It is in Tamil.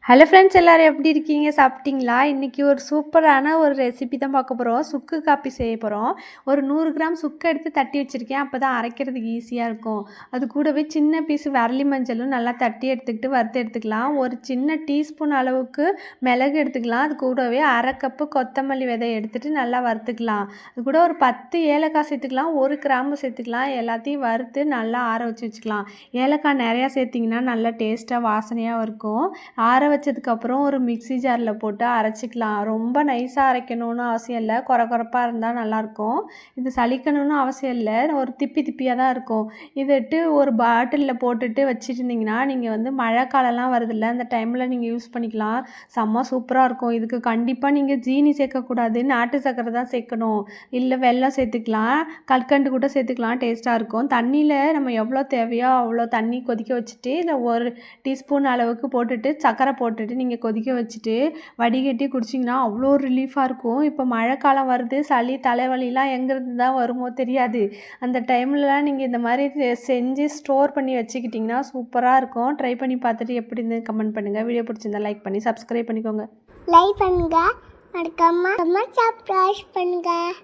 ஹலோ ஃப்ரெண்ட்ஸ், எல்லோரும் எப்படி இருக்கீங்க? சாப்பிட்டீங்களா? இன்றைக்கி ஒரு சூப்பரான ஒரு ரெசிபி தான் பார்க்க போகிறோம். சுக்கு காப்பி செய்ய போகிறோம். ஒரு 100 கிராம் சுக்கு எடுத்து தட்டி வச்சுருக்கேன். அப்போ தான் அரைக்கிறதுக்கு ஈஸியாக இருக்கும். அது கூடவே சின்ன பீஸு வரலி மஞ்சளும் நல்லா தட்டி எடுத்துக்கிட்டு வறுத்து எடுத்துக்கலாம். ஒரு சின்ன டீஸ்பூன் அளவுக்கு மிளகு எடுத்துக்கலாம். அது கூடவே அரை கப்பு கொத்தமல்லி விதை எடுத்துகிட்டு நல்லா வறுத்துக்கலாம். அது கூட ஒரு 10 ஏலக்காய் சேர்த்துக்கலாம், ஒரு கிராம்பு சேர்த்துக்கலாம். எல்லாத்தையும் வறுத்து நல்லா ஆற வச்சுக்கலாம். ஏலக்காய் நிறையா சேர்த்திங்கன்னா நல்லா டேஸ்ட்டாக வாசனையாக இருக்கும். ஆற வச்சதுக்கப்புறம் ஒரு மிக்ஸி ஜாரில் போட்டு அரைச்சிக்கலாம். ரொம்ப நைஸாக அரைக்கணும்னு அவசியம் இல்லை, கொரகொரப்பாக இருந்தால் நல்லாயிருக்கும். இது சலிக்கணும்னு அவசியம் இல்லை, ஒரு திப்பியாக தான் இருக்கும். இதைட்டு ஒரு பாட்டிலில் போட்டுட்டு வச்சுருந்தீங்கன்னா நீங்கள் மழை காலம்லாம் வருதில்ல, அந்த டைமில் நீங்கள் யூஸ் பண்ணிக்கலாம். செம்ம சூப்பராக இருக்கும். இதுக்கு கண்டிப்பாக நீங்கள் ஜீனி சேர்க்கக்கூடாது, நாட்டு சர்க்கரை தான் சேர்க்கணும். இல்லை வெல்லம் சேர்த்துக்கலாம், கற்கண்டு கூட சேர்த்துக்கலாம், டேஸ்ட்டாக இருக்கும். தண்ணியில் நம்ம எவ்வளோ தேவையோ அவ்வளோ தண்ணி கொதிக்க வச்சுட்டு இதில் ஒரு டீஸ்பூன் அளவுக்கு போட்டுட்டு சர்க்கரை போட்டுட்டு நீங்கள் கொதிக்க வச்சுட்டு வடிகட்டி குடிச்சிங்கன்னா அவ்வளோ ரிலீஃபாக இருக்கும். இப்போ மழை காலம் வருது, சளி தலைவலிலாம் எங்கேருந்து தான் வருமோ தெரியாது. அந்த டைம்லலாம் நீங்கள் இந்த மாதிரி செஞ்சு ஸ்டோர் பண்ணி வச்சுக்கிட்டிங்கன்னா சூப்பராக இருக்கும். ட்ரை பண்ணி பார்த்துட்டு எப்படி இருந்து கமெண்ட் பண்ணுங்கள். வீடியோ பிடிச்சிருந்தா லைக் பண்ணி சப்ஸ்கிரைப் பண்ணிக்கோங்க. லைக் பண்ணுங்கள், மறக்காம சப்ஸ்கிரைப் பண்ணுங்கள்.